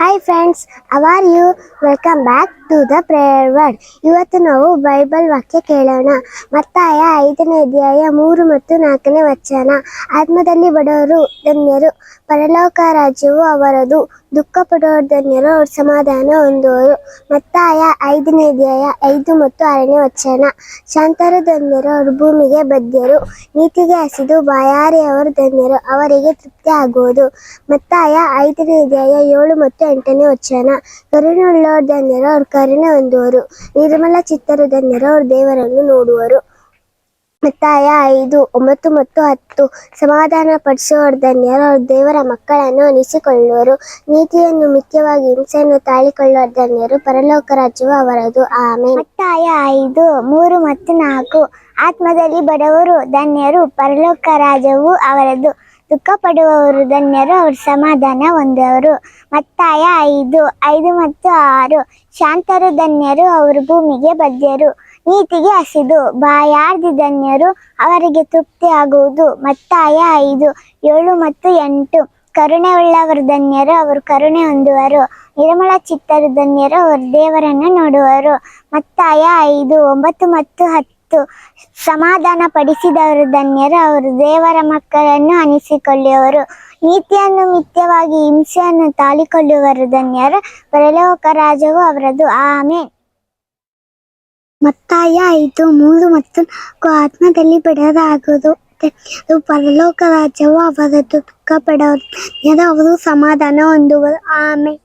Hi friends, how are you? Welcome back to the prayer word. ಇವತ್ತು ನಾವು Bible ವಾಕ್ಯ ಕೇಳೋಣ. ಮತ್ತಾಯ 5ನೇ ಅಧ್ಯಾಯ 3 ಮತ್ತು 4ನೇ ವಚನ. ಆತ್ಮದಲ್ಲಿ ಬಡವರು ಧನ್ಯರು, ಪರಲೋಕ ರಾಜ್ಯವು ಅವರದು. ದುಃಖ ಪಡುವವರು ಧನ್ಯರು, ಅವ್ರ ಸಮಾಧಾನ ಹೊಂದುವರು. ಮತ್ತಾಯ 5ನೇ ಅಧ್ಯಾಯ 5 ಮತ್ತು 6ನೇ ವಚನ. ಶಾಂತರು ಧನ್ಯರು, ಅವರು ಭೂಮಿಗೆ ಬದ್ಧರು. ನೀತಿಗೆ ಹಸಿದು ಬಾಯಾರಿಯವರು ಧನ್ಯರು, ಅವರಿಗೆ ತೃಪ್ತಿ ಆಗುವುದು. ಮತ್ತಾಯ 5ನೇ ಅಧ್ಯಾಯ 7 ಮತ್ತು 8ನೇ ವಚನ. ಕರುಣೆ ಉಳ್ಳವರು ಧನ್ಯರು, ಅವ್ರ ಕರುಣೆ ಹೊಂದುವರು. ನಿರ್ಮಲ ಚಿತ್ತರು ಧನ್ಯರು, ಅವ್ರ ದೇವರನ್ನು ನೋಡುವರು. ಮತ್ತಾಯ 5, 9 ಮತ್ತು 10. ಸಮಾಧಾನ ಪಡಿಸುವವರು ಧನ್ಯರು, ಅವ್ರ ದೇವರ ಮಕ್ಕಳನ್ನು ಅನಿಸಿಕೊಳ್ಳುವರು. ನೀತಿಯನ್ನು ಮಿಥ್ಯವಾಗಿ ಹಿಂಸೆಯನ್ನು ತಾಳಿಕೊಳ್ಳುವ ಧನ್ಯರು, ಪರಲೋಕ ರಾಜ್ಯವು ಅವರದು. ಆಮೆನ್. ಮತ್ತಾಯ 5, 3 ಮತ್ತು 4. ಆತ್ಮದಲ್ಲಿ ಬಡವರು ಧನ್ಯರು, ಪರಲೋಕ ರಾಜ್ಯವು ಅವರದು. ದುಃಖ ಪಡುವವರು ಧನ್ಯರು, ಅವ್ರ ಸಮಾಧಾನ ಹೊಂದುವರು. ಮತ್ತಾಯ 5 ಮತ್ತು 6. ಶಾಂತರು ಧನ್ಯರು, ಅವರು ಭೂಮಿಗೆ ಬದ್ಧರು. ನೀತಿಗೆ ಹಸಿದು ಬಾಯಾರ್ದಿ ಧನ್ಯರು, ಅವರಿಗೆ ತೃಪ್ತಿ ಆಗುವುದು. ಮತ್ತಾಯ 5, 7 ಮತ್ತು 8. ಕರುಣೆ ಉಳ್ಳವರು ಧನ್ಯರು, ಅವರು ಕರುಣೆ ಹೊಂದುವರು. ನಿರ್ಮಲ ಚಿತ್ತರು ಧನ್ಯರು, ಅವರು ದೇವರನ್ನು ನೋಡುವರು. ಮತ್ತಾಯ 5, 9 ಮತ್ತು 10. ಸಮಾಧಾನ ಪಡಿಸಿದವರು ಧನ್ಯರು, ಅವರು ದೇವರ ಮಕ್ಕಳನ್ನು ಅನಿಸಿಕೊಳ್ಳುವರು. ನೀತಿಯನ್ನು ಮಿಥ್ಯವಾಗಿ ಹಿಂಸೆಯನ್ನು ತಾಳಿಕೊಳ್ಳುವರು ಧನ್ಯರು, ಪರಲೋಕ ರಾಜ್ಯವು ಅವರದು. ಆಮೆನ್. ಮತ್ತಾಯ 5, 3 ಮತ್ತು 4. ಆತ್ಮದಲ್ಲಿ ಬಡವರಾಗುವುದು ಧನ್ಯರು, ಪರಲೋಕ ರಾಜ್ಯವು ಅವರದು. ದುಃಖ ಪಡುವವರು ಧನ್ಯರು, ಅವರು ಸಮಾಧಾನ ಹೊಂದುವರು. ಆಮೆನ್.